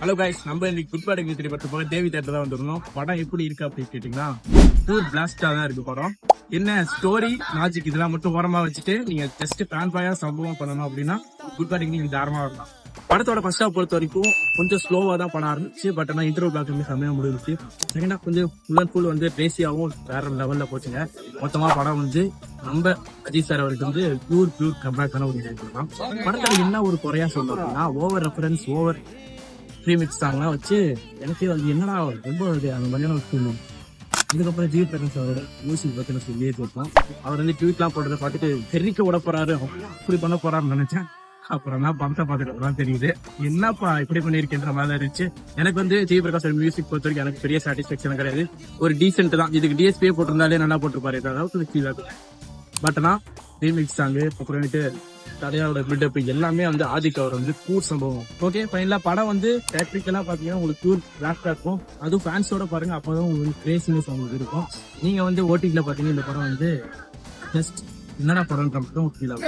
Hello guys, நம்ம இன்னைக்கு good bad three படத்து போக தேவி தேட்டர் தான் வந்துருந்தோம். படம் எப்படி இருக்கு அப்படின்னு கேட்டீங்கன்னா டூர் பிளாஸ்டா தான் இருக்கு படம். என்ன ஸ்டோரி லாஜிக் இதெல்லாம் மட்டும் ஓரமா வச்சுட்டு நீங்க ஜஸ்ட் ஃபேன் பாயா சம்பவம் பண்ணணும் அப்படின்னா குட் பேட் நீங்க தாராளமா வரலாம். படத்தோட ஃபர்ஸ்ட் ஹாஃப் பொறுத்த வரைக்கும் கொஞ்சம் ஸ்லோவா தான் படம் ஆரம்பிச்சு. பட் ஆனால் இன்டர்வல் பிளாக் வந்து செம்மையா முடிஞ்சிச்சு. செகண்ட் ஹாஃப் கொஞ்சம் ஃபுல் அண்ட் ஃபுல் வந்து ரேசியாவும் வேற லெவல்ல போச்சுங்க. மொத்தமா படம் வந்து நம்ம அஜித் சார் அவருக்கு வந்து பியூர் கம்பேக்கான ஒரு சொல்லலாம். படத்துல என்ன ஒரு குறையா சொல்லணும்னா ஓவர் ரெஃபரன்ஸ் ஓவர் ப்ரீமிக்ஸ் சாங்லாம் வச்சு எனக்கு அது என்னடா ரொம்ப அந்த மாதிரியான ஒரு ஃபீல். இதுக்கப்புறம் ஜீவ் பிரகாஷ் அவரோட மியூசிக் பத்தின சொல்லியே கேட்போம். அவர் வந்து ட்வீட்லாம் போடுறத பார்த்துட்டு தெரிவிக்க விட போறாரு, இப்படி பண்ண போறாருன்னு நினைச்சேன். அப்புறம் தான் படத்தை பார்த்துட்டு தான் தெரியுது என்னப்பா இப்படி பண்ணிருக்கின்ற மாதிரி இருந்துச்சு. எனக்கு வந்து ஜீவ் பிரகாஷ் மியூசிக் பொறுத்த வரைக்கும் எனக்கு பெரிய சாட்டிஸ்பாக்சன் கிடையாது. ஒரு டீசென்ட் தான். இதுக்கு டிஎஸ்பியே போட்டிருந்தாலே நல்லா போட்டிருப்பாரு, ஏதாவது ஃபீல் ஆகும். பட் ஆனால் ரீமிக்ஸ் சாங்கு அப்புறமேட்டு கதையோட பில்டப் எல்லாமே வந்து ஆதிக் அவர் வந்து கூர் சம்பவம். ஓகே ஃபைனலா படம் வந்து டெக்னிக்கலா பாத்தீங்கன்னா உங்களுக்கு கூர் பிளாஸ்டா இருக்கும். அதுவும் ஃபேன்ஸோட பாருங்க, அப்பதான் உங்களுக்கு கிரேசினஸ் உங்களுக்கு இருக்கும். நீங்க வந்து ஓடிடில பாத்தீங்கன்னா இந்த படம் வந்து ஜஸ்ட் என்னடா படம்ன்ற மட்டும் ஃபீல் ஆகும்.